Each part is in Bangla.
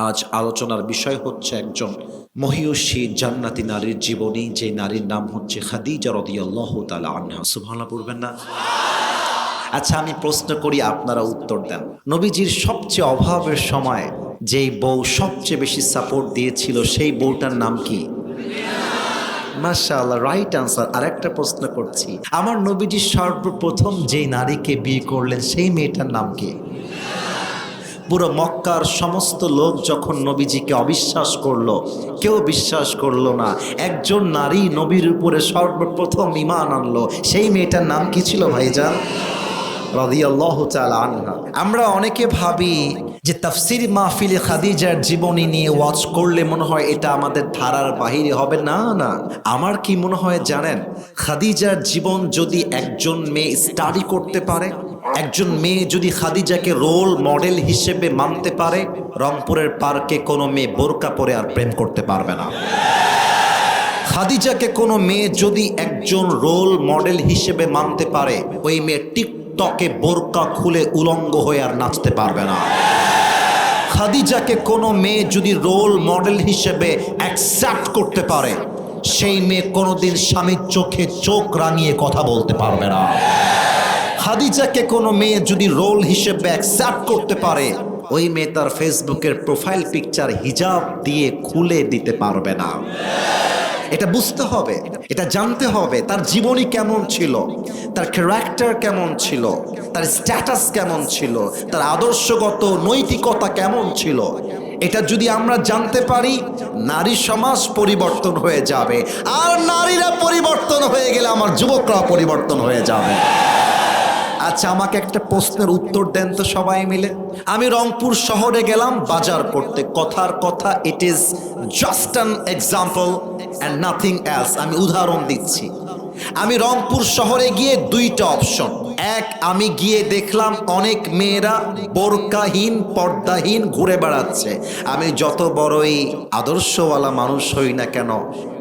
আজ আলোচনার বিষয় হচ্ছে একজন মহিয়সী জান্নাতি নারীর জীবনী, যে নারীর নাম হচ্ছে খাদিজা রাদিয়াল্লাহু তাআলা আনহা। সুবহানাল্লাহ পড়বেন না? আচ্ছা, আমি প্রশ্ন করি, আপনারা উত্তর দেন। নবীজির সবচেয়ে অভাবের সময় যেই বউ সবচেয়ে বেশি সাপোর্ট দিয়েছিল, সেই বউটার নাম কি? মাশাআল্লাহ, রাইট আনসার। আরেকটা প্রশ্ন করছি, আমার নবীজি সর্বপ্রথম যেই নারীকে বিয়ে করলেন, সেই মেয়েটার নাম কি? পুরো মক্কার সমস্ত লোক যখন নবীজিকে অবিশ্বাস করলো, কেউ বিশ্বাস করলো না, একজন নারী নবীর উপরে সর্বপ্রথম ঈমান আনলো, সেই মেয়েটার নাম কি ছিল ভাইজান? রাদিয়াল্লাহু তাআলা আনহা। আমরা অনেকে ভাবি যে তাফসীর মাহফিলে খাদিজার জীবনী নিয়ে ওয়াজ করলে মনে হয় এটা আমাদের ধারার বাহিরে হবে। না না, আমার কি মনে হয় জানেন, খাদিজার জীবন যদি একজন মেয়ে স্টাডি করতে পারে, একজন মেয়ে যদি খাদিজাকে রোল মডেল হিসেবে মানতে পারে, রংপুরের পার্কে কোনো মেয়ে বোরকা পরে আর প্রেম করতে পারবে না। খাদিজাকে কোনো মেয়ে যদি একজন রোল মডেল হিসেবে মানতে পারে, ওই মেয়ে টিকটকে বোরকা খুলে উলঙ্গ হয়ে আর নাচতে পারবে না। খাদিজাকে কোনো মেয়ে যদি রোল মডেল হিসেবে অ্যাকসেপ্ট করতে পারে, সেই মেয়ে কোনোদিন স্বামীর চোখে চোখ রাঙিয়ে কথা বলতে পারবে না। খাদিজাকে কোনো মেয়ে যদি রোল হিসেবে অ্যাকসেপ্ট করতে পারে, ওই মেয়ে তার ফেসবুকের প্রোফাইল পিকচার হিজাব দিয়ে খুলে দিতে পারবে না। এটা বুঝতে হবে, এটা জানতে হবে তার জীবনী কেমন ছিল, তার ক্যারেক্টার কেমন ছিল, তার স্ট্যাটাস কেমন ছিল, তার আদর্শগত নৈতিকতা কেমন ছিল। এটা যদি আমরা জানতে পারি, নারী সমাজ পরিবর্তন হয়ে যাবে। আর নারীরা পরিবর্তন হয়ে গেলে আমার যুবকরা পরিবর্তন হয়ে যাবে। আচ্ছা, আমাকে একটা প্রশ্নের উত্তর দেন তো সবাই মিলে। আমি রংপুর শহরে গেলাম বাজার করতে, কথার কথা, it is just an example and nothing else. আমি উদাহরণ দিচ্ছি। আমি রংপুর শহরে গিয়ে দুইটা অপশন। এক, আমি গিয়ে দেখলাম অনেক মেয়েরা বোরকাহীন পর্দাহীন ঘুরে বেড়াচ্ছে। আমি যত বড়ই আদর্শওয়ালা মানুষ হই না কেন,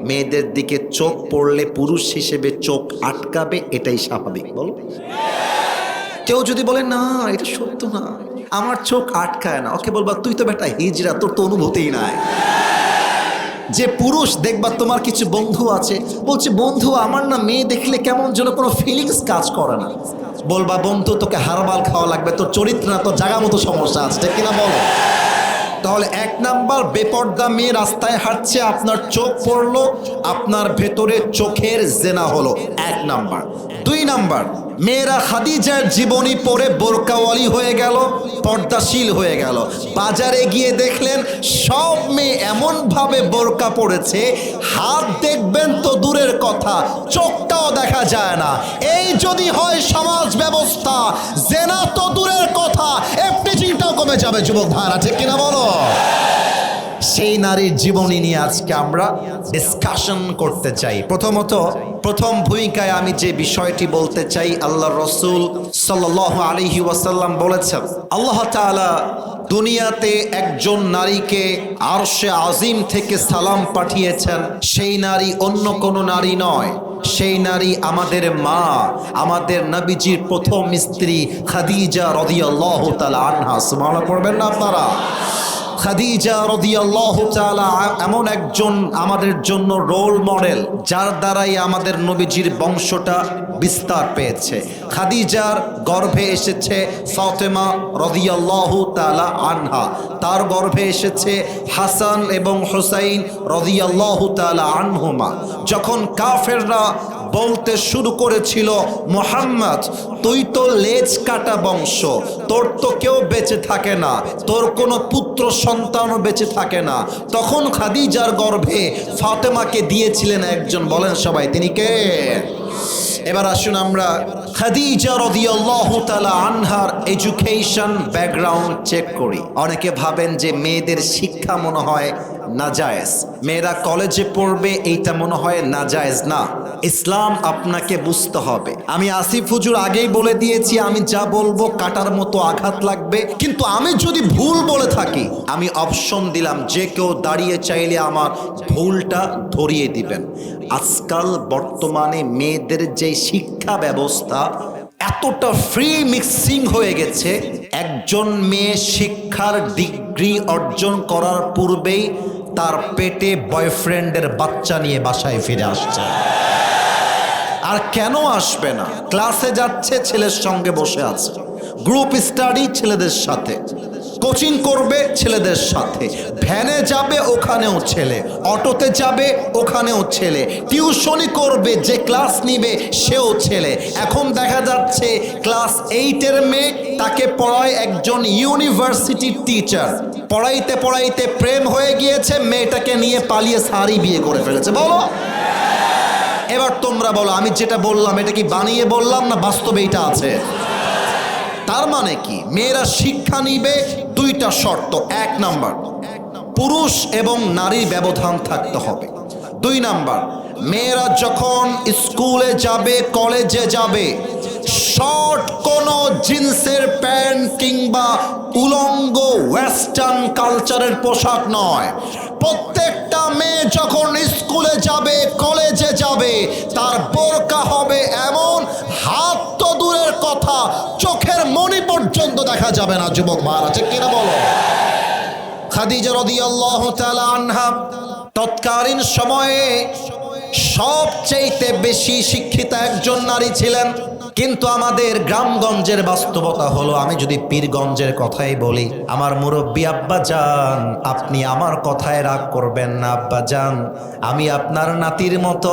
মেয়েদের দিকে চোখ পড়লে পুরুষ হিসেবে চোখ আটকাবে, এটাই স্বাভাবিক। বলো, কেউ যদি বলে না এটা সত্য না, আমার চোখ আটকায় না, ওকে বলবা তুই তো বেটা হিজড়া, তোর তো অনুভূতিই নাই। যে পুরুষ দেখবা তোমার কিছু বন্ধু আছে, বলছে বন্ধু আমার না মেয়ে দেখলে কেমন যেন কোনো ফিলিংস কাজ করে না, বলবা বন্ধু তোকে হারবাল খাওয়া লাগবে, তোর চরিত্র না, তোর জায়গা মতো সমস্যা আছে, ঠিক কিনা বলো? তাহলে এক নাম্বার, বেপর্দা মেয়ে রাস্তায় হাঁটছে, আপনার চোখ পড়লো, আপনার ভেতরে চোখের জেনা হলো, এক নাম্বার। দুই নাম্বার, মেয়েরা খাদিজার জীবনী পড়ে বোরকাওয়ালি হয়ে গেল, পর্দাশীল হয়ে গেল। বাজারে গিয়ে দেখলেন সব মেয়ে এমন ভাবে বোরকা পড়েছে, হাত দেখবেন তো দূরের কথা, চোখটাও দেখা যায় না। এই যদি হয় সমাজ ব্যবস্থা, জেনা তো দূরের কথা, এফটিজিংটাও কমে যাবে যুবক ভাইরা, ঠিক কিনা বলো? সেই নারীর জীবনী নিয়ে আজকে আমরা ডিসকাশন করতে চাই। প্রথম ভূমিকায় আমি যে বিষয়টি বলতে চাই, আল্লাহর রাসূল সাল্লাল্লাহু আলাইহি ওয়াসাল্লাম বলেছেন, আল্লাহ তাআলা দুনিয়াতে একজন নারীকে আরশে আজিম থেকে সালাম পাঠিয়েছেন। সেই নারী অন্য কোনো নারী নয়, সেই নারী আমাদের মা, আমাদের নবীজির প্রথম স্ত্রী খাদিজা রাদিয়াল্লাহু তাআলা আনহা। সুবহানাল্লাহ পড়বেন না আপনারা? খাদিজা রাদিয়াল্লাহু তাআলা এমন একজন আমাদের জন্য রোল মডেল, যার দ্বারাই আমাদের নবীজির বংশটা বিস্তার পেয়েছে। খাদিজার গর্ভে এসেছে ফাতেমা রাদিয়াল্লাহু তাআলা আনহা, তার গর্ভে এসেছে হাসান এবং হুসাইন রাদিয়াল্লাহু তাআলা আনহুমা। যখন কাফেররা বলতে শুরু করেছিল, মুহাম্মদ তুই তো লেজ কাটা বংশ, তোর তো কেউ বেঁচে থাকে না, তোর কোনো পুত্র সন্তানও বেঁচে থাকে না, তখন খাদিজার গর্ভে ফাতেমাকে দিয়েছিলেন একজন। বলেন সবাই, তিনি কে? এবার আসুন আমরা খাদিজা রাদিয়াল্লাহু তাআলা আনহার এডুকেশন ব্যাকগ্রাউন্ড চেক করি। অনেকে ভাবেন যে মেয়েদের শিক্ষা মনে হয় নাজায়েজ, মেয়েরা কলেজে পড়বে, এইটা মনে হয় নাজায়েজ। না, ইসলাম আপনাকে বুঝতে হবে। আমি আসিফ হুজুর আগেই বলে দিয়েছি, আমি যা বলবো কাটার মতো আঘাত লাগবে, কিন্তু আমি যদি ভুল বলে থাকি, আমি অপশন দিলাম, যে কেউ দাঁড়িয়ে চাইলে আমার ভুলটা ধরিয়ে দিবেন। আজকাল বর্তমানে মেয়েদের যে শিক্ষা ব্যবস্থা এতটা ফ্রি মিক্সিং হয়ে গেছে, একজন মেয়ে শিক্ষার ডিগ্রি অর্জন করার পূর্বেই তার পেটে বয়ফ্রেন্ডের বাচ্চা নিয়ে বাসায় ফিরে আসছে। আর কেন আসবে না? ক্লাসে যাচ্ছে, ছেলের সঙ্গে বসে আছে, গ্রুপ স্টাডি ছেলেদের সাথে, কোচিং করবে ছেলেদের সাথে, ভ্যানে যাবে ওখানেও ছেলে, অটোতে যাবে ওখানেও ছেলে, টিউশনি করবে যে ক্লাস নিবে সেও ছেলে। এখন দেখা যাচ্ছে ক্লাস 8-এর মেয়ে, তাকে পড়ায় একজন ইউনিভার্সিটির টিচার, পড়াইতে পড়াইতে প্রেম হয়ে গিয়েছে, মেয়েটাকে নিয়ে পালিয়ে সারি বিয়ে করে ফেলেছে। বলো এবার তোমরা বলো, আমি যেটা বললাম এটা কি বানিয়ে বললাম না বাস্তবে এটা আছে? তার মানে কি? মেয়েরা শিক্ষা নিবে দুইটা শর্ত। 1 নাম্বার, পুরুষ এবং নারীর ব্যবধান থাকতে হবে। 2 নাম্বার, মেয়েরা যখন স্কুলে যাবে, কলেজে যাবে, শর্ট কোনো জিন্সের প্যান্ট কিংবা উলঙ্গ ওয়েস্টার্ন কালচারের পোশাক নয়। প্রত্যেকটা মেয়ে যখন স্কুলে যাবে, কলেজে যাবে, তার বোরকা হবে এমন, হাত তো দূরের কথা, চোখের মণি পর্যন্ত দেখা যাবে না। যুবক ভাইরা ঠিক কিনা বলো? খাদিজা রাদিয়াল্লাহু তাআলা আনহা তৎকালীন সময়ে সবচেয়ে বেশি শিক্ষিতা একজন নারী ছিলেন। কিন্তু আমাদের গ্রামগঞ্জের বাস্তবতা হলো, আমি যদি পীরগঞ্জের কথাই বলি, আমার মুরব্বী আব্বা যান, আপনি আমার কথায় রাগ করবেন না আব্বা যান, আমি আপনার নাতির মতো,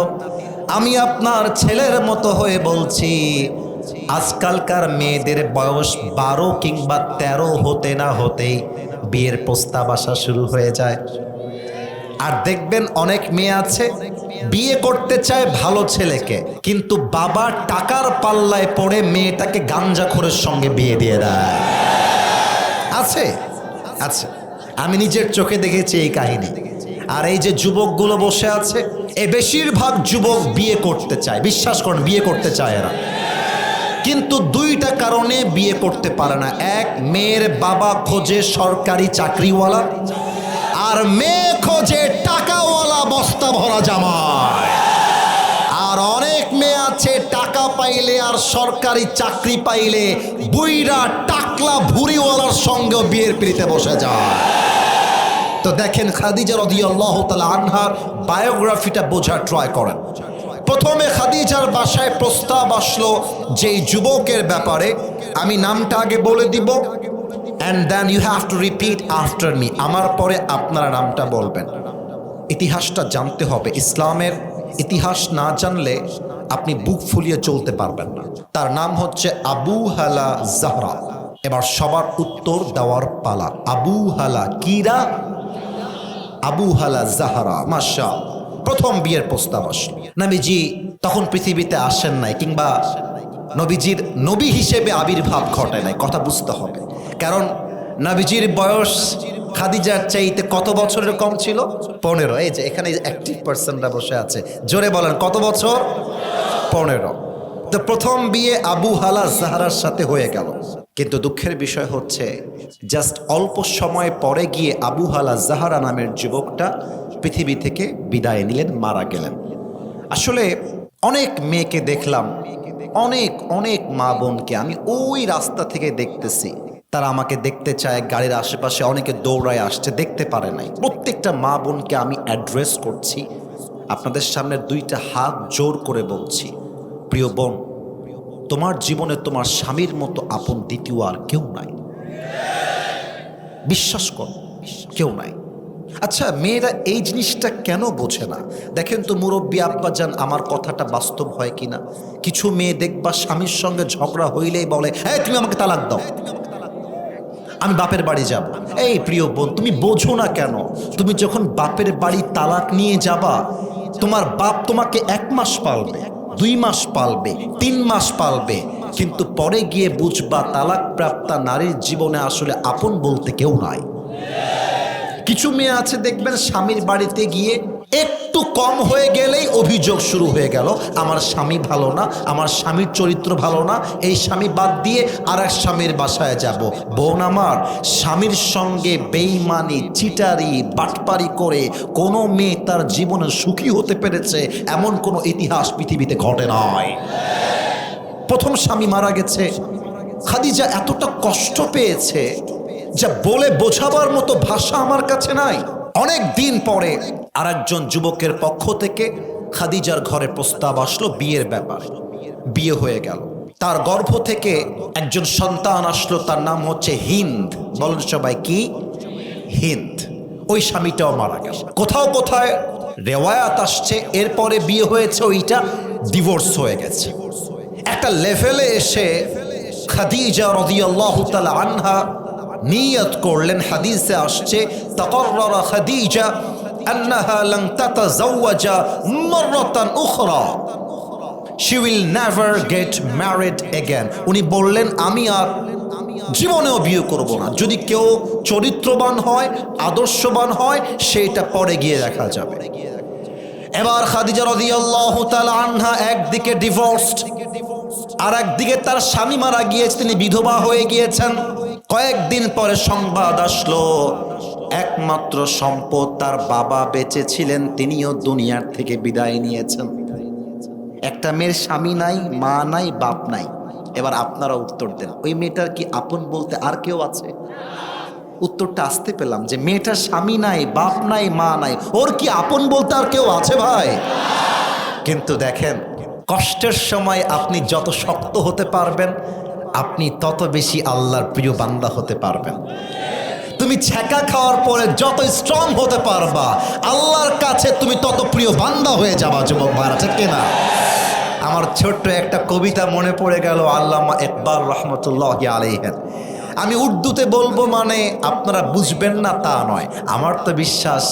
আমি আপনার ছেলের মতো হয়ে বলছি, আজকালকার মেয়েদের বয়স 12 কিংবা 13 হতে না হতেই বিয়ের প্রস্তাব আসা শুরু হয়ে যায়। আর দেখবেন অনেক মেয়ে আছে বিয়ে করতে চায় ভালো ছেলেকে, কিন্তু বাবা টাকার পাল্লায় পড়ে মেয়েটাকে গাঞ্জাখোরের সঙ্গে বিয়ে দিয়ে দেয়। আছে আছে, আমি নিজের চোখে দেখেছি এই কাহিনী। আর এই যে যুবকগুলো বসে আছে, এ বেশিরভাগ যুবক বিয়ে করতে চায়, বিশ্বাস করেন বিয়ে করতে চায় এরা, কিন্তু 2টা কারণে বিয়ে করতে পারে না। 1, মেয়ের বাবা খোঁজে সরকারি চাকরিওয়ালা, আর মেয়ে খোঁজে টাকাওয়ালা বস্তা ভরা জামাই। আর অনেক মেয়ে আছে টাকা পাইলে আর সরকারি চাকরি পাইলে বুইরা টাকলা ভুরিওয়ালার সঙ্গে বিয়ের পিড়িতে বসে যায়। তো দেখেন খাদিজা রাদিয়াল্লাহু তাআলা আনহার বায়োগ্রাফিটা বোঝার ট্রাই করেন। প্রথমে খাদিজার বাসায় প্রস্তাব আসলো যেই যুবকের ব্যাপারে, আমি নামটা আগে বলে দিব, and then you have to repeat after me, আমার পরে আপনারা নামটা বলবেন। ইতিহাসটা জানতে হবে, ইসলামের ইতিহাস না জানলে আপনি বুক ফুলিয়ে চলতে পারবেন না। তার নাম হচ্ছে আবু হালা জাহরা। এবার সবার উত্তর দেওয়ার পালা। আবু হালা কিরা? আবু হালা জাহরা। মাশাআল্লাহ, প্রথম বিয়ের প্রস্তাব আসলো। নবীজি তখন পৃথিবীতে আসেন নাই, কিংবা নবীজির নবী হিসেবে আবির্ভাব ঘটে নাই। কথা বুঝতে হবে, কারণ নবীজির বয়স খাদিজার চাইতে কত বছরের কম ছিল? 15। এই যে এখানে অ্যাক্টিভ পার্সনরা বসে আছে, জোরে বলেন কত বছর? 15। তো প্রথম বিয়ে আবু হালা জাহরার সাথে হয়ে গেল। কিন্তু দুঃখের বিষয় হচ্ছে, জাস্ট অল্প সময় পরে গিয়ে আবু হালা জাহরা নামের যুবকটা পৃথিবী থেকে বিদায় নিলেন, মারা গেলেন। আসলে অনেক মেয়েকে দেখলাম, অনেক অনেক মা বোনকে আমি ওই রাস্তা থেকে দেখতেছি, তারা আমাকে দেখতে চায়, গাড়ির আশেপাশে অনেকে দৌড়ায় আসছে, দেখতে পারে নাই। প্রত্যেকটা মা বোনকে আমি অ্যাড্রেস করছি, আপনাদের সামনে 2টা হাত জোর করে বলছি, প্রিয় বোন, তোমার জীবনে তোমার স্বামীর মতো আপন দ্বিতীয় আর কেউ নাই। বিশ্বাস কর, কেউ নাই। আচ্ছা, মেয়েরা এই জিনিসটা কেন বোঝে না? দেখেন তো মুরব্বী আব্বাজান, আমার কথাটা বাস্তব হয় কিনা। কিছু মেয়ে দেখবা স্বামীর সঙ্গে ঝগড়া হইলেই বলে, এই তুমি আমাকে তালাক দাও, আমি বাপের বাড়ি যাব। এই প্রিয় বোন, তুমি বোঝো না কেন? তুমি যখন বাপের বাড়ি তালাক নিয়ে যাবা, তোমার বাপ তোমাকে 1 মাস পালবে, 2 মাস পালবে, 3 মাস পালবে, কিন্তু পরে গিয়ে বুঝবা তালাক প্রাপ্তা নারীর জীবনে আসলে আপন বলতে কেউ নাই। কিছু মেয়ে আছে দেখবেন স্বামীর বাড়িতে গিয়ে একটু কম হয়ে গেলেই অভিযোগ শুরু হয়ে গেল, আমার স্বামী ভালো না, আমার স্বামীর চরিত্র ভালো না, এই স্বামী বাদ দিয়ে আর এক স্বামীর বাসায় যাব। বোন আমার, স্বামীর সঙ্গে বেইমানি, চিটারি, বাটপারি করে কোনো মেয়ে তার জীবনে সুখী হতে পেরেছে এমন কোনো ইতিহাস পৃথিবীতে ঘটে নয়। প্রথম স্বামী মারা গেছে, খাদিজা এতটা কষ্ট পেয়েছে যা বলে বোঝাবার মতো ভাষা আমার কাছে নাই। অনেক দিন পরে আরেকজন যুবকের পক্ষ থেকে খাদিজার ঘরে প্রস্তাব আসলো বিয়ের ব্যাপারে। বিয়ে হয়ে গেল, তার গর্ভ থেকে একজন সন্তান আসলো, তার নাম হচ্ছে হিন্দ। বলেন সবাই কি? হিন্দ। ওই স্বামীটাও মারা গেল। কোথাও কোথায় রেওয়ায়াত আসছে এরপরে বিয়ে হয়েছে, ওইটা ডিভোর্স হয়ে গেছে। একটা লেভেলে এসে খাদিজা রাদিয়াল্লাহু তাআলা আনহা নিয়ত করলেন, হাদিসে আসছে তাকাররারা খাদিজা আন্নাহা লান তাতাযাওয়াজা মাররাতান Ukhra, she will never get married again। উনি বললেন আমি আর জীবনেও বিয়ে করব না, যদি কেউ চরিত্রবান হয়, আদর্শবান হয়, সেটা পরে গিয়ে দেখা যাবে। এবার খাদিজা রাদিয়াল্লাহু তাআলা আনহা একদিকে ডিভোর্সড, আর একদিকে তার স্বামী মারা গিয়েছে, তিনি বিধবা হয়ে গিয়েছেন। কয়েকদিন পরে সংবাদ আসলো একমাত্র সম্পদ তার বাবা বেঁচে ছিলেন, তিনিও দুনিয়ার থেকে বিদায় নিয়েছেন। একটা মেয়ের স্বামী নাই, মা নাই, বাপ নাই। এবার আপনারা উত্তর দেন, ওই মেয়েটার কি আপন বলতে আর কেউ আছে? উত্তরটা আসতে পেলাম যে মেয়েটার স্বামী নাই, বাপ নাই, মা নাই, ওর কি আপন বলতে আর কেউ আছে ভাই? কিন্তু দেখেন, কষ্টের সময় আপনি যত শক্ত হতে পারবেন, আপনি তত বেশি আল্লাহর প্রিয় বান্দা হতে পারবেন। তুমি ছ্যাঁকা খাওয়ার পরে যত স্ট্রং হতে পারবা, আল্লাহর কাছে তুমি তত প্রিয় বান্দা হয়ে যাবা। যুবক ভাইরা, ঠিক কিনা? আমার ছোট্ট একটা কবিতা মনে পড়ে গেল, আল্লামা ইকবাল রহমতুল্লাহি আলাইহি। আমি উর্দুতে বলবো মানে আপনারা বুঝবেন না তা নয়, আমার তো বিশ্বাস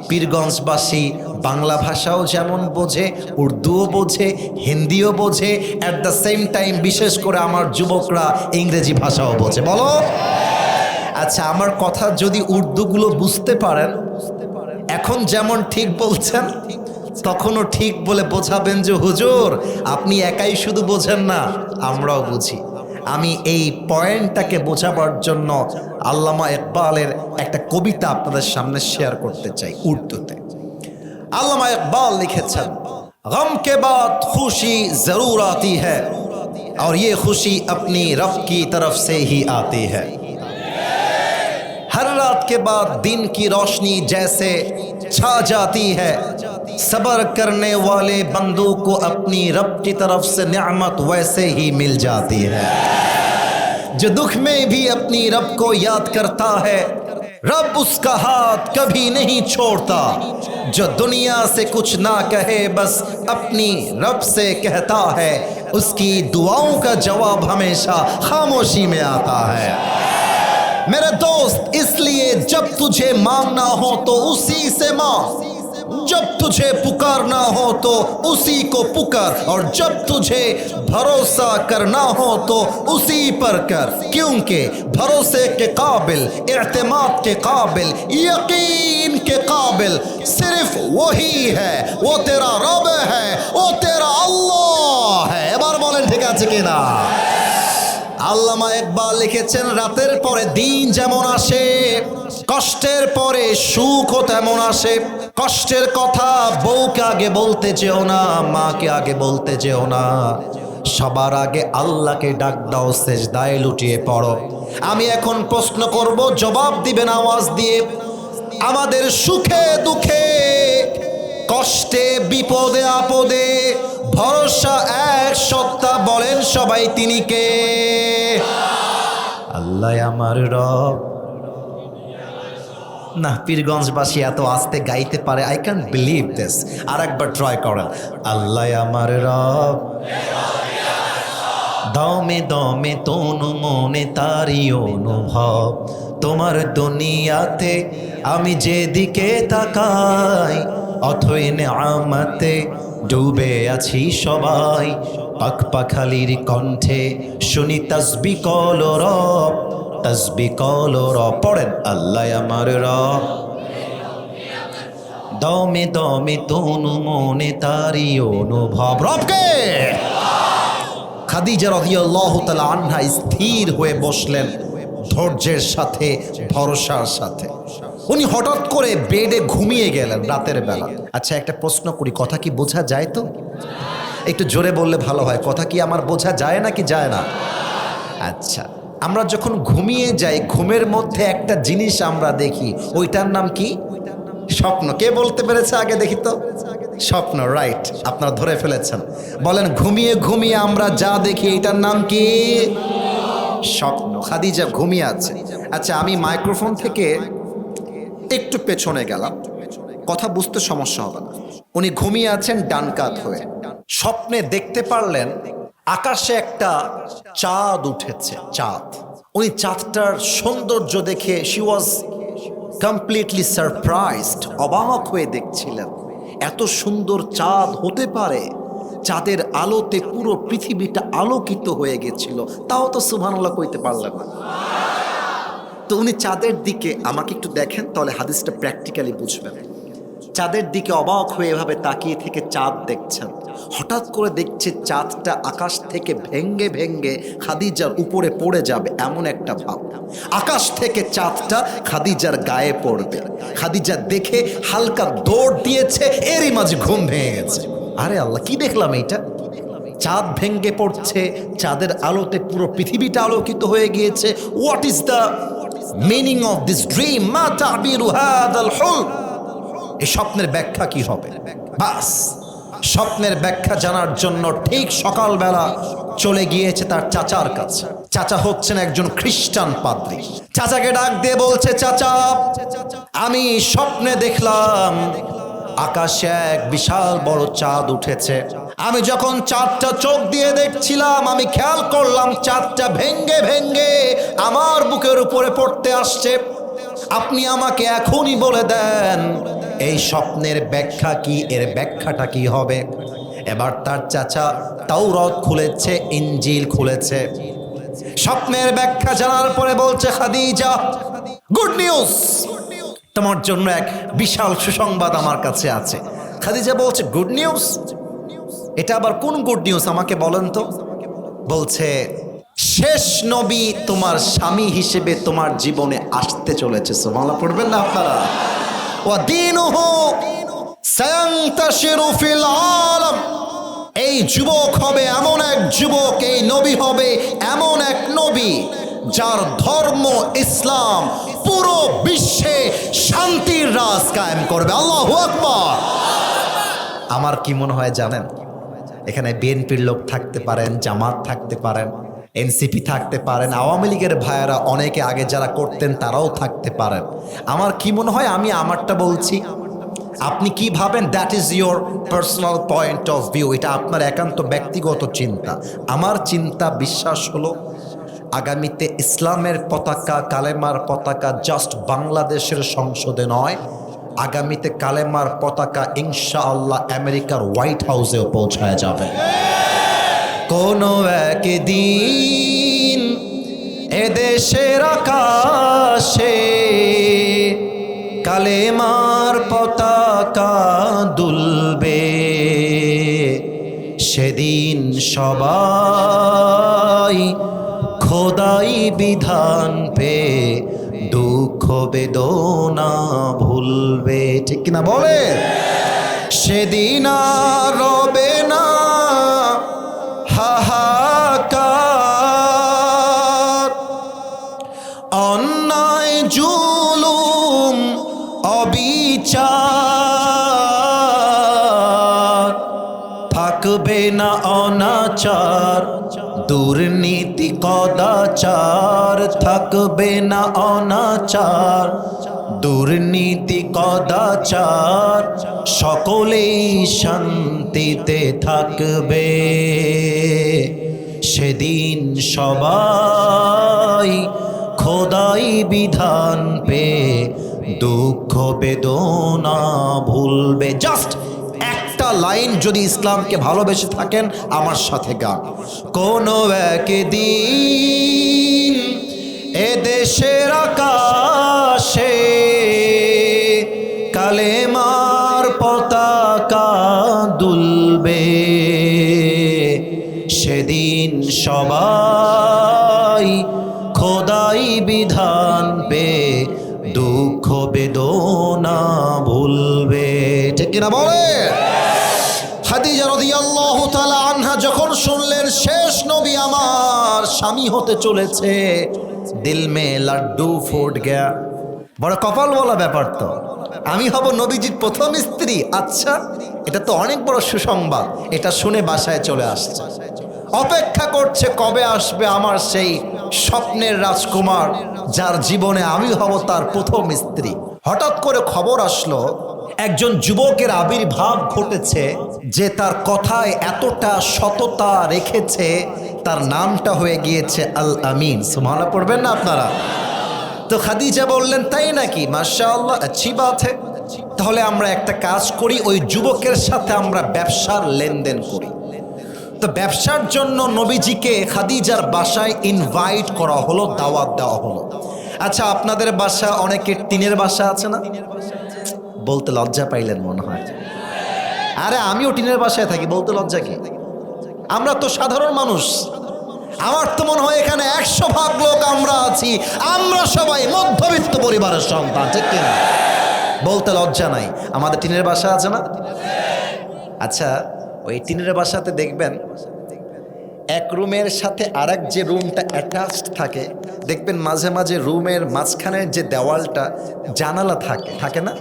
পীরগঞ্জবাসী বাংলা ভাষাও যেমন বোঝে, উর্দুও বোঝে, হিন্দিও বোঝে, অ্যাট দ্য সেম টাইম বিশেষ করে আমার যুবকরা ইংরেজি ভাষাও বোঝে। বলো? আচ্ছা, আমার কথা যদি উর্দুগুলো বুঝতে পারেন, এখন যেমন ঠিক বলছেন তখনও ঠিক বলে বোঝাবেন যে হুজুর আপনি একাই শুধু বোঝেন না, আমরাও বুঝি। আমি এই পয়েন্টটাকে বোঝাবার জন্য আল্লামা ইকবালের একটা কবিতা আপনাদের সামনে শেয়ার করতে চাই উর্দুতে। আল্লামা ইকবাল লিখেছেন, গম কে বাদ খুশি জরুর আতি হ্যায় और ये खुशी अपनी रब की तरफ से ही आती है। हर रात के बाद दिन की रोशनी जैसे छा जाती है, सब्र करने वाले बंदों को अपनी रब की तरफ से नेमत वैसे ही मिल जाती है। जो दुख में भी अपनी रब को याद करता है, रब उसका हाथ कभी नहीं छोड़ता। जो दुनिया से कुछ ना कहे बस अपनी रब से कहता है, उसकी दुआओं का जवाब हमेशा खामोशी में आता है। मेरे दोस्त, इसलिए जब तुझे मांगना हो तो उसी से मांग, जब तुझे पुकारना हो तो उसी को पुकार, और जब तुझे भरोसा करना हो तो उसी पर कर, क्योंकि भरोसे के काबिल, इत्मीनान के काबिल, यकीन के काबिल सिर्फ वही है, वो तेरा रब है, वो तेरा अल्लाह है। এবার বলেন ঠিক আছে কিনা? আল্লামা ইকবাল লিখেছেন, রাতের পরে দিন যেমন আসে, কষ্টের পরে সুখও তেমন আসে। কষ্টের কথা বউকে আগে বলতে যেও না, মাকে আগে বলতে যেও না, সবার আগে আল্লাহকে ডাক দাও, সেজদায় লুটিয়ে পড়ো। আমি এখন প্রশ্ন করব, জবাব দিবেন আওয়াজ দিয়ে। আমাদের সুখে দুঃখে, কষ্টে বিপদে আপদে ভরসা এক সত্তা, বলেন সবাই তিনি কে? আল্লাহ আমার রব। না, পীরগঞ্জবাসী এত আস্তে গাইতে পারে, আই ক্যান বিলিভ দিস। আর একবার ট্রাই করেন, আল্লাহ আমার রব, দমে দমে তনু মনে তারি অনুভব, তোমার দুনিয়াতে আমি যেদিকে তাকাই, অথই নেয়ামতে ডুবে আছি সবাই। পাখ পাখালির কণ্ঠে শুনি তাসবিহ কল রব, তাসবিহ কল রব। পড়েন, আল্লাহ আমার রব, দমে দমে তনু মনে তারি অনুভব। রবকে খাদিজা রাদিয়াল্লাহু তাআলা আনহা স্থির হয়ে বসলেন, ধৈর্যের সাথে, ভরসার সাথে। উনি হঠাৎ করে বেডে ঘুমিয়ে গেলেন রাতের বেলা। আচ্ছা, একটা প্রশ্ন করি, কথা কি বোঝা যায়? তো একটু জোরে বললে ভালো হয়। কথা কি আমার বোঝা যায় নাকি যায় না? আচ্ছা, আমরা যখন ঘুমিয়ে যাই, ঘুমের মধ্যে একটা জিনিস আমরা দেখি, ওইটার নাম কি? স্বপ্ন। কে বলতে পেরেছে আগে দেখি তো? স্বপ্ন, রাইট, আপনারা ধরে ফেলেছেন। বলেন, ঘুমিয়ে ঘুমিয়ে আমরা যা দেখি এটার নাম কি? স্বপ্ন। খাদিজা ঘুমিয়ে আছে। আচ্ছা, আমি মাইক্রোফোন থেকে একটু পেছনে গেলাম, কথা বুঝতে সমস্যা হবে না। উনি ঘুমিয়ে আছেন ডান কাত হয়ে, স্বপ্নে দেখতে পারলেন আকাশে একটা চাঁদ উঠেছে। চাঁদ, উনি চাঁদটার সৌন্দর্য দেখে শি ওয়াজ কমপ্লিটলি সারপ্রাইজড, অবাক হয়ে দেখছিলেন এত সুন্দর চাঁদ হতে পারে। চাঁদের আলোতে পুরো পৃথিবীটা আলোকিত হয়ে গেছিল, তাও তো সুবহানাল্লাহ কইতে পারলেন না। তো উনি চাঁদের দিকে, আমাকে একটু দেখেন তাহলে হাদিসটা প্র্যাকটিক্যালি বুঝবেন। চাঁদের দিকে অবাক হয়ে এভাবে তাকিয়ে থেকে চাঁদ দেখছেন। হঠাৎ করে দেখছে চাঁদটা আকাশ থেকে ভেঙ্গে ভেঙ্গে খাদিজার উপরে পড়ে যাবে, এমন একটা ভাব। আকাশ থেকে চাঁদটা খাদিজার গায়ে পড়বে। খাদিজা দেখে হালকা দৌড় দিয়েছে, এরই মাঝে ঘুম ভেঙে গেছে। আরে আল্লাহ, কি দেখলাম এইটা? চাঁদ ভেঙ্গে পড়ছে, চাঁদের আলোতে পুরো পৃথিবীটা আলোকিত হয়ে গিয়েছে। What is the meaning of this dream? মা তাবিরু হাদাল হুলম? এই স্বপ্নের ব্যাখ্যা কি হবে? বাস, স্বপ্নের ব্যাখ্যা জানার জন্য ঠিক সকালবেলা চলে গিয়েছে তার চাচার কাছে। চাচা হচ্ছেন একজন খ্রিস্টান পাদ্রী। চাচাকে ডাক দিয়ে বলছে, চাচা, আমি স্বপ্নে দেখলাম আকাশে এক বিশাল বড় চাঁদ উঠেছে। আমি যখন চাঁদটা চোখ দিয়ে দেখছিলাম, আমি খেয়াল করলাম চাঁদটা ভেঙ্গে ভেঙ্গে আমার বুকের উপরে পড়তে আসছে। আপনি আমাকে এখনই বলে দেন এই স্বপ্নের ব্যাখ্যা কি, এর ব্যাখ্যাটা কি হবে? এবার তার চাচা তাওরাত খুলেছে, ইনজিল খুলেছে। স্বপ্নের ব্যাখ্যা জানার পরে বলছে, খাদিজা, গুড নিউজ, তোমার জন্য এক বিশাল সুসংবাদ আমার কাছে আছে। খাদিজা বলছে, গুড নিউজ? এটা আবার কোন গুড নিউজ আমাকে বলেন তো? বলছে, শেষ নবী তোমার স্বামী হিসেবে তোমার জীবনে আসতে চলেছে। সুবহানাল্লাহ পড়বেন না আপনারা? ওয়া দীনুহু সায়ান্তাশিরু ফিল আলাম। এই যুবক হবে এমন এক যুবক, এই নবী হবে এমন এক নবী যার ধর্ম ইসলাম পুরো বিশ্বে শান্তির রাজ কায়েম করবে। আল্লাহু আকবার। আমার কি মনে হয় জানেন? এখানে বিএনপির লোক থাকতে পারেন, জামাত থাকতে পারেন, এনসিপি থাকতে পারেন, আওয়ামী লীগের ভাইয়েরা অনেকে আগে যারা করতেন তারাও থাকতে পারেন। আমার কি মনে হয়, আমি আমারটা বলছি, আপনি কি ভাবেন that is your personal point of view, এটা আপনার একান্ত ব্যক্তিগত চিন্তা। আমার চিন্তা, বিশ্বাস হলো আগামীতে ইসলামের পতাকা, কালেমার পতাকা জাস্ট বাংলাদেশের সংসদে নয়, আগামীতে কালেমার পতাকা ইনশাআল্লাহ আমেরিকার হোয়াইট হাউসেও পৌঁছায় যাবে। কোনো একদিন এদেশের আকাশে কালেমার পতাকা দুলবে, সেদিন সবাই খোদাই বিধান পে দুঃখ বেদনা ভুলবে। ঠিক কিনা বলে? সেদিন আর রবে না হাহাকার, অন্যায় জুলুম অবিচার, থাকবে না অনাচার দুর্নীতি কদাচার, থাকবে না অনাচার দুর্নীতি কদাচার, সকলেই শান্তিতে থাকবে। সেদিন সবাই খোদাই বিধান পে দুঃখ বেদনা ভুলবে। জাস্ট একটা লাইন যদি ইসলামকে ভালোবেসে থাকেন আমার সাথে গান। কোনো একদিন এদেশের আকাশে কালেমার পতাকা দুলবে, সেদিন সবাই খোদাই বিধান পে দুঃখ বেদনা ভুলবে। ঠিক কিনা বলে? খাদিজা রাদিয়াল্লাহু তাআলা আনহা যখন শুনলেন শেষ নবী আমার স্বামী হতে চলেছে, দিল মে লাড্ডু ফুট গয়া। বড় কপাল বলা ব্যাপার তো, আমি হব নবীজির প্রথম স্ত্রী। আচ্ছা, এটা তো অনেক বড় সুসংবাদ। এটা শুনে বাসায় চলে আসছে, অপেক্ষা করছে কবে আসবে আমার সেই স্বপ্নের রাজকুমার, যার জীবনে আমি হব তার প্রথম স্ত্রী। হঠাৎ করে খবর আসলো একজন যুবকের আবির্ভাব ঘটেছে, যে তার কথায় এতটা সততা রেখেছে, তার নামটা হয়ে গিয়েছে আল আমিন। সুবহানাল্লাহ পড়বেন না আপনারা? তো খাদিজা বললেন, তাই নাকি? মাশাআল্লাহ, আচ্ছি বাত হ্যায়। তাহলে আমরা একটা কাজ করি, ওই যুবকের সাথে আমরা ব্যবসার লেনদেন করি। তো ব্যবসার জন্য নবীজিকে খাদিজার বাসায় ইনভাইট করা হলো, দাওয়াত দেওয়া হলো। আচ্ছা, আপনাদের বাসা অনেকের টিনের বাসা আছে না? বলতে লজ্জা পাইলেন মনে হয়। আরে আমিও টিনের বাসায় থাকি, বলতে লজ্জা কি? আমরা তো সাধারণ মানুষ। আমার তো মনে হয় এখানে 100% লোক আমরা আছি, আমরা সবাই মধ্যবিত্ত পরিবারের সন্তান, ঠিক কিনা? বলতে লজ্জা নাই। আমাদের টিনের বাসা আছে না? আচ্ছা, ওই টিনের বাসাতে দেখবেন এক রুমের সাথে আরেক যে রুমটা অ্যাটাচড থাকে, দেখবেন মাঝে মাঝে রুমের মাঝখানের যে দেওয়ালটা জানালা থাকে, থাকে না?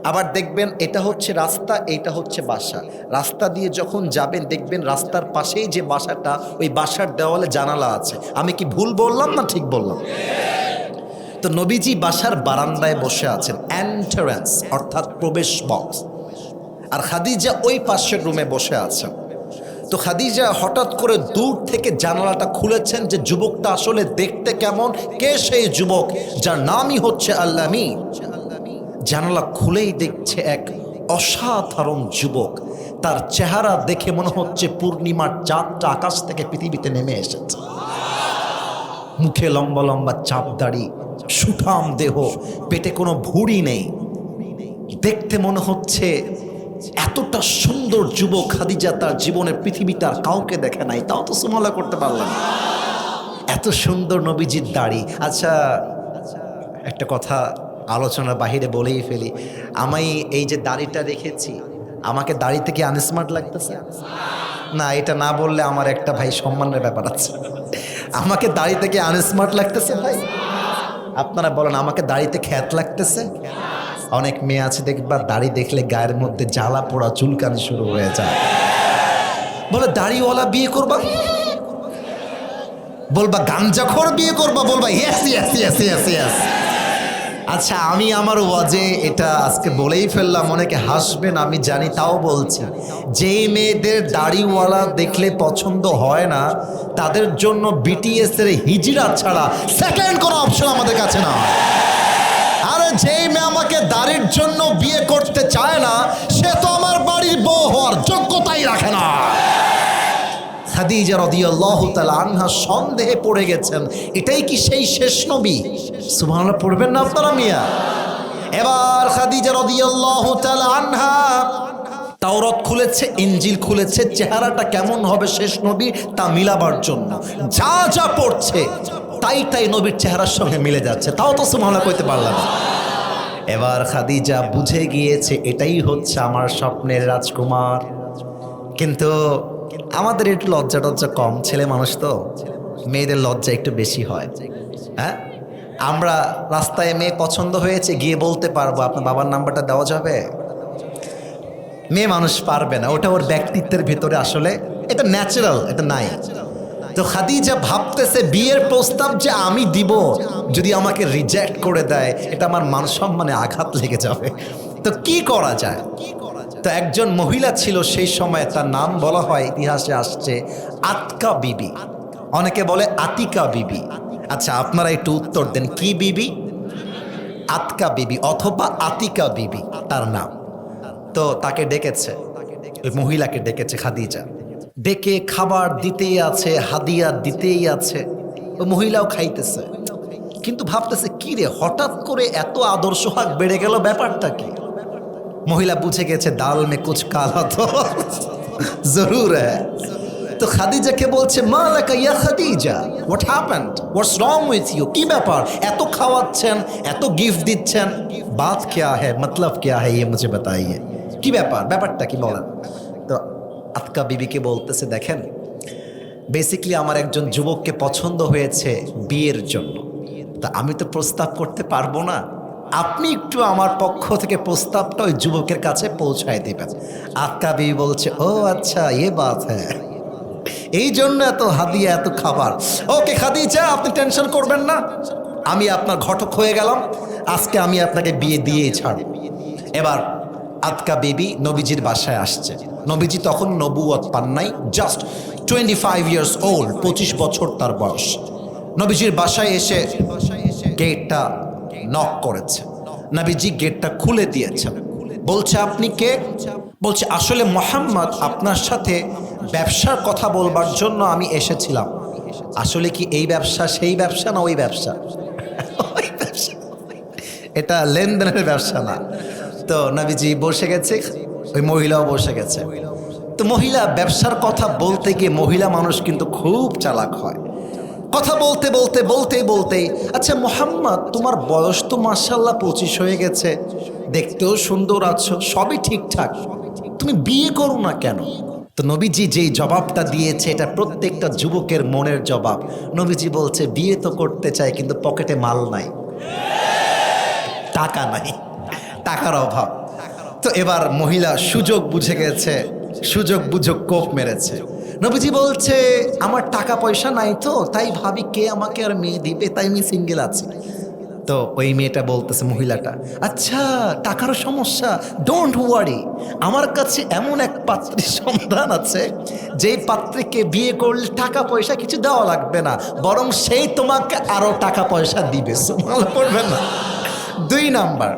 আবার দেখবেন এটা হচ্ছে রাস্তা, এইটা হচ্ছে বাসা। রাস্তা দিয়ে যখন যাবেন দেখবেন রাস্তার পাশেই যে বাসাটা, ওই বাসার দেওয়ালে জানালা আছে। আমি কি ভুল বললাম না ঠিক বললাম? তো নবীজি বাসার বারান্দায় বসে আছেন, এন্ট্রান্স অর্থাৎ প্রবেশ বক্স, আর খাদিজা ওই পাশের রুমে বসে আছেন। তো খাদিজা হঠাৎ করে দূর থেকে জানালাটা খুলেছেন, যে যুবকটা আসলে দেখতে কেমন, কে সেই যুবক যার নামই হচ্ছে আল আমিন। জানালা খুলেই দেখছে এক অসাধারণ যুবক, তার চেহারা দেখে মনে হচ্ছে পূর্ণিমার চাঁদটা আকাশ থেকে পৃথিবীতে নেমে এসেছে। মুখে লম্বা লম্বা চাপ দাড়ি, সুঠাম দেহ, পেটে কোনো ভুঁড়ি নেই। দেখতে মনে হচ্ছে এতটা সুন্দর যুবক খাদিজা তার জীবনে পৃথিবীতে আর কাউকে দেখে নাই। তাও তো সুবহানাল্লাহ করতে পারলাম। এত সুন্দর নবীজির দাড়ি। আচ্ছা, একটা কথা আলোচনার বাহিরে বলেই ফেলি, আমি এই যে দাড়িটা রেখেছি, আমাকে দাড়ি থেকে আনস্মার্ট লাগতেছে না? এটা না বললে আমার একটা ভাই সম্মানের ব্যাপার আছে। আমাকে দাড়ি থেকে আনস্মার্ট লাগতেছে ভাই? আপনারা বলেন, আমাকে দাড়িতে খ্যাত লাগতেছে? অনেক মেয়ে আছে দেখবা, দাড়ি দেখলে গায়ের মধ্যে জ্বালা পোড়া চুলকানি শুরু হয়ে যায়। বলে দাড়িওয়ালা বিয়ে করবা, বলবা গাঞ্জাখোর বিয়ে করবা, বলবা yes yes yes yes yes. আচ্ছা, আমি আমার ওয়াজে এটা আজকে বলেই ফেললাম, অনেকে হাসবেন আমি জানি, তাও বলছি, যেই মেয়েদের দাড়িওয়ালা দেখলে পছন্দ হয় না, তাদের জন্য বিটিএস এর হিজড়া ছাড়া সেকেন্ড কোনো অপশন আমাদের কাছে না। আরে যেই মেয়ে আমাকে দাড়ির জন্য বিয়ে করতে চায় না, সে তো আমার বাড়ির বউ হওয়ার যোগ্যতাই রাখে না। খাদিজা রাদিয়াল্লাহু তাআলা আনহা সন্দেহে পড়ে গেছেন, এটাই কি সেই শেষ নবী? সুবহানাল্লাহ পড়বেন না আপনারা মিয়া? এবার খাদিজা রাদিয়াল্লাহু তাআলা আনহা তাওরাত খুলেছে, ইনজিল খুলেছে, চেহারাটা কেমন হবে শেষ নবী তা মিলাবার জন্য যা যা পড়ছে তাই তাই নবীর চেহারার সঙ্গে মিলে যাচ্ছে। তাও তো সুবহানাল্লাহ কইতে পারলাম না। এবার খাদিজা বুঝে গিয়েছে এটাই হচ্ছে আমার স্বপ্নের রাজকুমার। কিন্তু আমাদের একটু লজ্জা টজ্জা কম, ছেলে মানুষ তো, মেয়েদের লজ্জা একটু বেশি হয়। হ্যাঁ, আমরা রাস্তায় মেয়ে পছন্দ হয়েছে গিয়ে বলতে পারবো আপনার বাবার নাম্বারটা দেওয়া যাবে? মেয়ে মানুষ পারবে না, ওটা ওর ব্যক্তিত্বের ভিতরে আসলে এটা ন্যাচারাল, এটা নাই। তো খাদিজা ভাবতেছে বিয়ের প্রস্তাব যে আমি দিব, যদি আমাকে রিজেক্ট করে দেয় এটা আমার মান সম্মানে আঘাত লেগে যাবে। তো কি করা যায়? তো একজন মহিলা ছিল সেই সময়, তার নাম বলা হয় ইতিহাসে আসছে আতকা বিবি, অনেকে বলে আতিকা বিবি। আচ্ছা, আপনারা একটু উত্তর দেন, কি বিবি? আতকা বিবি অথবা আতিকা বিবি তার নাম। তো তাকে ডেকেছে, ওই মহিলাকে ডেকেছে খাদিজা, ডেকে খাবার দিতেই আছে, হাদিয়া দিতেই আছে, ওই মহিলাও খাইতেছে। কিন্তু ভাবতেছে কি রে, হঠাৎ করে এত আদর সোহাগ বেড়ে গেল, ব্যাপারটা কি? মহিলা বুঝে গেছে দাল মে কুছ কালা তো জরুর হ্যায়। তো খাদিজাকে বলছে, মা লাকা ইয়া Khadija, what happened, what's wrong with you? কি ব্যাপার, এত খাওয়াচ্ছেন, এত গিফট দিচ্ছেন, বাত ক্যা হ্যায়, মতলব ক্যা হ্যায়, ইয়ে মুঝে বাতাইয়ে, কি ব্যাপার, ব্যাপারটা কি বলেন? তো আতকা বিবিকে বলতেছে, দেখেন বেসিক্যালি আমার একজন যুবককে পছন্দ হয়েছে বিয়ের জন্য, তা আমি তো প্রস্তাব করতে পারবো না, আপনি একটু আমার পক্ষ থেকে প্রস্তাবটা ওই যুবকের কাছে পৌঁছায় দেবেন। আক্কা বিবি বলছে, ও আচ্ছা এ বাত হ্যাঁ, এই জন্য এত হাদিয়া এত খাবার। ওকে খাদিজা, আপনি টেনশন করবেন না, আমি আপনার ঘটক হয়ে গেলাম, আজকে আমি আপনাকে বিয়ে দিয়েই ছাড়ব। এবার আতকা বিবি নবীজির বাসায় আসছে। নবীজি তখন নবুয়ত পান নাই, জাস্ট 25 ইয়ার্স ওল্ড, 25 বছর তার বয়স। নবীজির বাসায় এসে গেটটা নক করেছে। নবীজি গেটটা খুলে দিয়েছেন। বলছে, আপনি কে? বলছে, আসলে মোহাম্মদ আপনার সাথে ব্যবসার কথা বলবার জন্য আমি এসেছিলাম। আসলে কি এই ব্যবসা সেই ব্যবসা না ওই ব্যবসা? ওই ব্যবসা, এটা লেনদেনের ব্যবসা না। তো নবীজি বসে গেছে, ওই মহিলাও বসে গেছে। তো মহিলা ব্যবসার কথা বলতে গিয়ে, মহিলা মানুষ কিন্তু খুব চালাক হয়। কথা বলতে বলতে বলতে বলতে, আচ্ছা মোহাম্মদ, তোমার বয়স তো মাশাআল্লাহ 25 হয়ে গেছে, দেখতেও সুন্দর আছো, সবই ঠিকঠাক, তুমি বিয়ে করো না কেন? তো নবীজি যেই জবাবটা দিয়েছে, এটা প্রত্যেকটা যুবকের মনের জবাব। নবীজি বলছে, বিয়ে তো করতে চাই কিন্তু পকেটে মাল নাই, টাকা নাই, টাকার অভাব। তো এবার মহিলা সুযোগ বুঝে গেছে, সুযোগ বুঝে কোপ মেরেছে। নবীজি বলছে, আমার টাকা পয়সা নাই তো, তাই ভাবি কে আমাকে আর মেয়ে দিবে, তাই আমি সিঙ্গেল আছি। তো ওই মেয়েটা বলতেছে, মহিলাটা, আচ্ছা টাকারও সমস্যা, ডোন্ট ওয়ারি, আমার কাছে এমন এক পাত্রীর সন্ধান আছে, যেই পাত্রীকে বিয়ে করলে টাকা পয়সা কিছু দেওয়া লাগবে না, বরং সেই তোমাকে আরো টাকা পয়সা দিবে। সুবহানাল্লাহ পড়বেন না? 2 নাম্বার,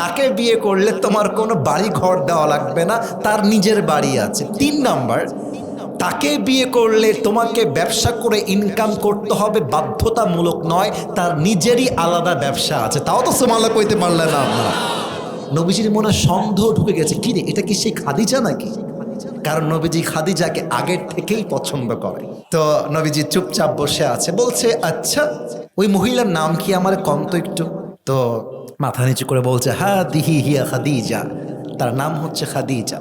তাকে বিয়ে করলে তোমার কোনো বাড়ি ঘর দেওয়া লাগবে না, তার নিজের বাড়ি আছে। 3 নাম্বার, তাকে বিয়ে করলে তোমাকে ব্যবসা করে ইনকাম করতে হবে, বাধ্যতামূলক নয়, তার নিজেরই আলাদা ব্যবসা আছে। তাও তো সুবহানাল্লাহ কইতে পারলেন না আপনারা? নবীজির মনে সন্দেহ ঢুকে গেছে, কি রে, এটা কি সেই খাদিজা নাকি? কারণ নবীজি খাদিজাকে আগের থেকেই পছন্দ করে। তো নবীজি চুপচাপ বসে আছে, বলছে, আচ্ছা ওই মহিলার নাম কি, আমার কম তো একটু। তো মাথা নিচু করে বলছে, হ্যাঁ দিহি হিয়া খাদিজা, তার নাম হচ্ছে খাদিজা।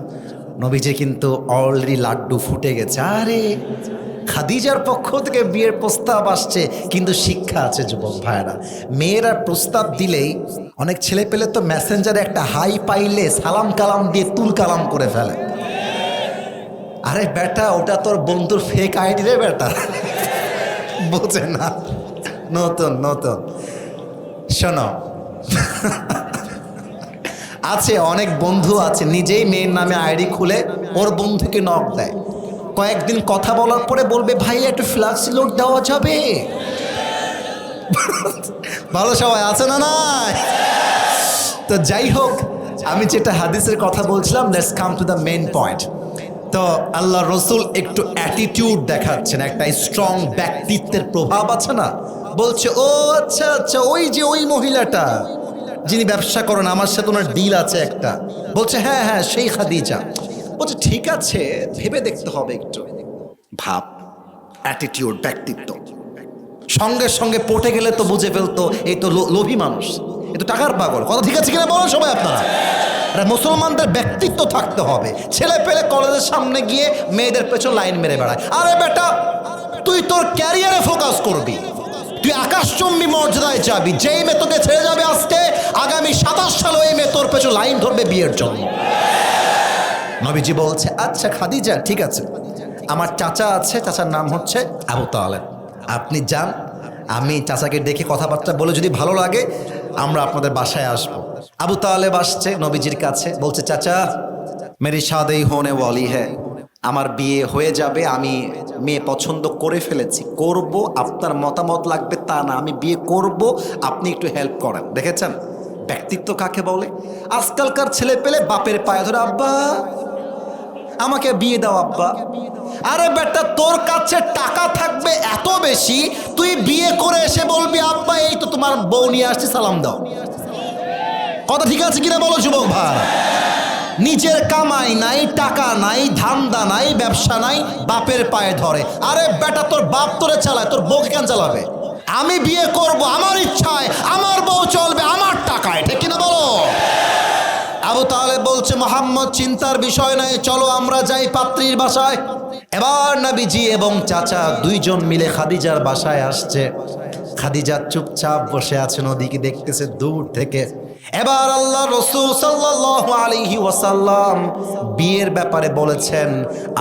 নবীজি কিন্তু অলরেডি লাড্ডু ফুটে গেছে, আরে খাদিজার পক্ষ থেকে বিয়ের প্রস্তাব আসছে। কিন্তু শিক্ষা আছে যুবক ভাইরা, মেয়েরা প্রস্তাব দিলেই, অনেক ছেলে পেলে তো মেসেঞ্জারে একটা হাই পাইলে সালাম কালাম দিয়ে তুল কালাম করে ফেলে। আরে বেটা, ওটা তোর বন্ধুর ফেক আইডি রে বেটা, বোঝে না, নতুন নতুন। শোনো, আছে অনেক বন্ধু আছে, নিজেই মেয়ের নামে আইডি খুলে ওর বন্ধুকে নক দেয়, কয়েকদিন কথা বলার পরে বলবে, ভাই একটু ফ্লাক্স লোড দেওয়া যাবে? ভালো সবাই আছে না? নাই? তো যাই হোক, আমি যেটা হাদিসের কথা বলছিলাম, let's come to the main point. তো আল্লাহ রসুল একটু অ্যাটিটিউড দেখাচ্ছেন, একটা স্ট্রং ব্যক্তিত্বের প্রভাব আছে না। বলছে, ও আচ্ছা আচ্ছা, ওই যে ওই মহিলাটা যিনি ব্যবসা করেন, আমার সাথে ওনার ডিল আছে একটা। বলছে, হ্যাঁ হ্যাঁ সেই খাদিজা। বলছে, ঠিক আছে, ভেবে দেখতে হবে একটু। ভাব, অ্যাটিটিউড, ব্যক্তিত্ব। সঙ্গে সঙ্গে পটে গেলে তো বুঝে ফেলতো এই তো লোভী মানুষ, এ তো টাকার পাগল। কথা ঠিক আছে কিনা বলেন সবাই আপনারা? মুসলমানদের ব্যক্তিত্ব থাকতে হবে। ছেলে পেলে কলেজের সামনে গিয়ে মেয়েদের পেছন লাইন মেরে বেড়ায়। আরে বেটা, তুই তোর ক্যারিয়ারে ফোকাস করবি, তুই আকাশচুম্বী মর্যাদায় যাবি। যেই মেয়ে তোকে ছেড়ে যাবে আজকে, আগামী 27 সালে এই মেয়ে তোর পেছন লাইন ধরবে বিয়ের জন্য। নবীজি বলছে, আচ্ছা খাদিজা, ঠিক আছে, আমার চাচা আছে, চাচার নাম হচ্ছে আবু তালেব, আপনি যান, আমি চাচাকে ডেকে কথাবার্তা বলে যদি ভালো লাগে আমরা আপনাদের বাসায় আসবো। আবু তালেব আসছে নবীজির কাছে, বলছে, চাচা মেরি শাদি হোনে ওয়ালি হ্যাঁ, আমার বিয়ে হয়ে যাবে, আমি মেয়ে পছন্দ করে ফেলেছি, করব, আপনার মতামত লাগবে তা না, আমি বিয়ে করব, আপনি একটু হেল্প করেন। দেখেছেন ব্যক্তিত্ব কাকে বলে? আজকালকার ছেলে পেলে বাপের পায়ে ধরে, আব্বা আমাকে বিয়ে দাও আব্বা। আরে বেটা, তোর কাছে টাকা থাকবে এত বেশি, তুই বিয়ে করে এসে বলবি, আব্বা এই তো তোমার বউ নিয়ে আসছে, সালাম দাও। কথা ঠিক আছে কিনা বলো যুবক ভাই? নিজের কামাই নাই, টাকা নাই, ধান্দা নাই, ব্যবসা নাই, বাপের পায়ে ধরে। আরে বেটা, তোর বাপ তোরে চালায়, তোর বউকে কেন চালাবে? আমি বিয়ে করব আমার ইচ্ছায়, আমার বউ চলবে আমার টাকায়, ঠিক কিনা বলো? আবু তালেব বলছে, মোহাম্মদ চিন্তার বিষয় নাই, চলো আমরা যাই পাত্রীর বাসায়। এবার নবীজি এবং চাচা দুইজন মিলে খাদিজার বাসায় আসছে। খাদিজা চুপচাপ বসে আছেন, ওদিকে দেখতেছে দূর থেকে। এবার আল্লাহ রাসূল সাল্লাল্লাহু আলাইহি ওয়াসাল্লাম বিয়ের ব্যাপারে বলেছেন,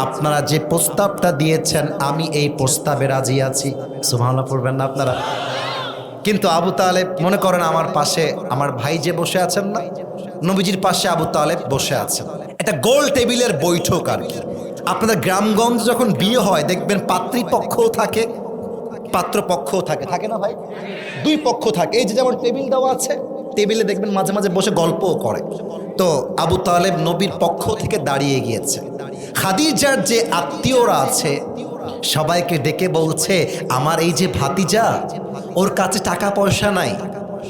আপনারা যে প্রস্তাবটা দিয়েছেন আমি এই প্রস্তাবে রাজি আছি। সুবহানাল্লাহ পড়বেন না আপনারা? কিন্তু আবু তালেব মনে করেন আমার পাশে আমার ভাই যে বসে আছেন না, নবীজির পাশে আবু তালেব বসে আছেন। এটা গোল টেবিলের বৈঠক আর কি। আপনাদের গ্রামগঞ্জ যখন বিয়ে হয় দেখবেন পাত্রীপক্ষও থাকে পাত্রপক্ষও থাকে, থাকে না ভাই? দুই পক্ষ থাকে। এই যে যেমন টেবিল দেওয়া আছে, টেবিলে দেখবেন মাঝে মাঝে বসে গল্পও করে। তো আবু তালেব নবীর পক্ষ থেকে দাঁড়িয়ে গিয়েছে। খাদিজার যে আত্মীয়রা আছে সবাইকে ডেকে বলছে, আমার এই যে ভাতিজা, ওর কাছে টাকা পয়সা নাই,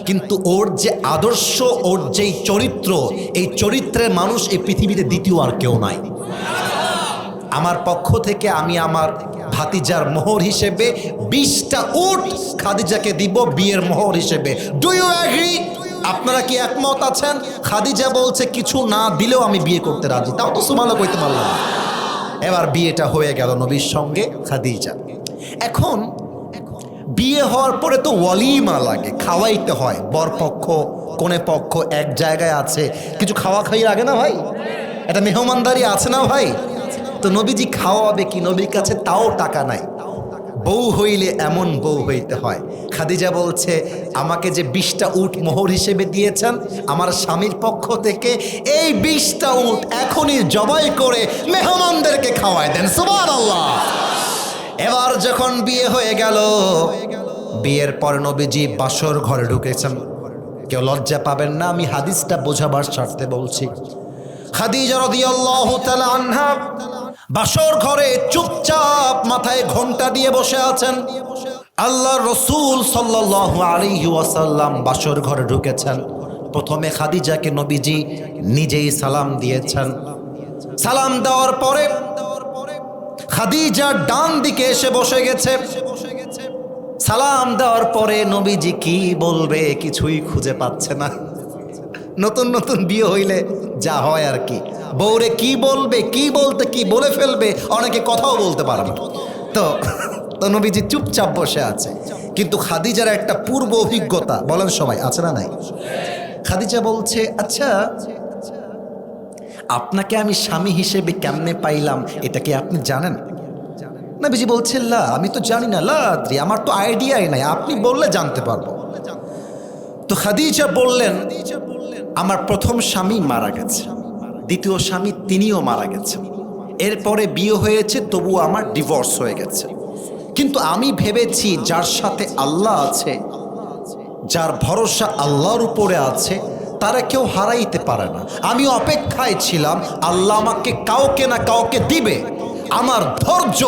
কিন্তু ওর যে আদর্শ, ওর যেই চরিত্র, এই চরিত্রের মানুষ এই পৃথিবীতে দ্বিতীয় আর কেউ নাই। আমার পক্ষ থেকে আমি আমার ভাতিজার মোহর হিসেবে 20টা উট খাদিজাকে দিব বিয়ের মোহর হিসেবে। Do you agree? আপনারা কি একমত আছেন? খাদিজা বলছে কিছু না দিলেও আমি বিয়ে করতে রাজি। তাও তো সুবহানাল্লাহ কইতে পারলাম না। এবার বিয়েটা হয়ে গেল নবীর সঙ্গে খাদিজা। এখন বিয়ে হওয়ার পরে তো ওয়ালিমা লাগে, খাওয়াইতে হয়। বরপক্ষ কনে পক্ষ এক জায়গায় আছে, কিছু খাওয়া খাইয়ে লাগে না ভাই? এটা মেহমানদারি আছে না ভাই? তো নবীজি খাওয়াবে কি? নবীর কাছে তাও টাকা নাই। বউ হইলে এমন বউ হইতে হয়। খাদিজা বলছে, আমাকে যে 20টা উট মোহর হিসেবে দিয়েছেন আমার স্বামীর পক্ষ থেকে, এই 20টা উট এখনই জবাই করে মেহমানদেরকে খাওয়ায় দেন। সুবহানাল্লাহ। এবার যখন বিয়ে হয়ে গেল, বিয়ের পর নবীজি বাসর ঘরে ঢুকেছেন। কেউ লজ্জা পাবেন না, আমি হাদিসটা বোঝাবার স্বার্থে বলছি। খাদিজা রাদিয়াল্লাহু তাআলা আনহা বাসর ঘরে চুপচাপ মাথায় ঘোমটা দিয়ে বসে আছেন। আল্লাহর রাসূল সাল্লাল্লাহু আলাইহি ওয়াসাল্লাম বাসর ঘরে ঢুকেছেন। প্রথমে খাদিজাকে নবীজি নিজেই সালাম দিয়েছেন। সালাম দেওয়ার পরে খাদিজার ডান দিকে এসে বসে গেছে। সালাম দেওয়ার পরে নবীজি কি বলবে কিছুই খুঁজে পাচ্ছে না। নতুন নতুন বিয়ে হইলে যা হয় আর কি, বউরে কি বলবে, কি বলতে কি বলে ফেলবে, অনেকে কথাও বলতে পারে না। তো নবীজি চুপচাপ বসে আছে। কিন্তু খাদিজার একটা পূর্ব অভিজ্ঞতা, বলেন সবাই, আছে না নাই? খাদিজা বলছে, আচ্ছা আপনাকে আমি স্বামী হিসেবে কেমনে পাইলাম এটা কি আপনি জানেন? নবীজি বলছেন, লা, আমি তো জানি না, লা আদ্রি, আমার তো আইডিয়াই নাই, আপনি বললে জানতে পারবো। তো খাদিজা বললেন, আমার প্রথম স্বামী মারা গেছে, দ্বিতীয় স্বামী তিনিও মারা গেছেন, এরপরে বিয়ে হয়েছে তবুও আমার ডিভোর্স হয়ে গেছে। কিন্তু আমি ভেবেছি যার সাথে আল্লাহ আছে, যার ভরসা আল্লাহর উপরে আছে, তারা কেউ হারাইতে পারে না। আমি অপেক্ষায় ছিলাম আল্লাহ আমাকে কাউকে না কাউকে দিবে। আমার ধৈর্য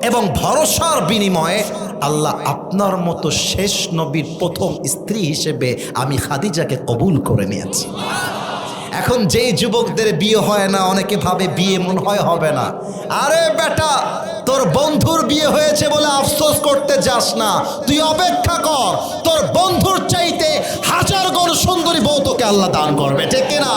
এবং ভরসার বিনিময়ে আল্লাহ আপনার মতো শেষ নবীর প্রথম স্ত্রী হিসেবে আমি খাদিজাকে কবুল করে নিয়েছি। এখন যেই যুবকদের বিয়ে হয় না, অনেকে ভাবে বিয়ে মন হয় হবে না। আরে বেটা, তোর বন্ধুর বিয়ে হয়েছে বলে আফসোস করতে যাস না, তুই অপেক্ষা কর, তোর বন্ধুর চাইতে 1000 গুণ সুন্দরী বউ তোকে আল্লাহ দান করবে, ঠিক কিনা?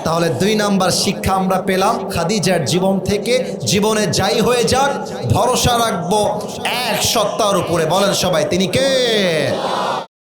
তাহলে 2 নাম্বার শিক্ষা আমরা পেলাম খাদিজার জীবন থেকে। জীবনে যাই হয়ে যাক ভরসা রাখবো এক সত্তার উপরে। বলেন সবাই, তিনি কে?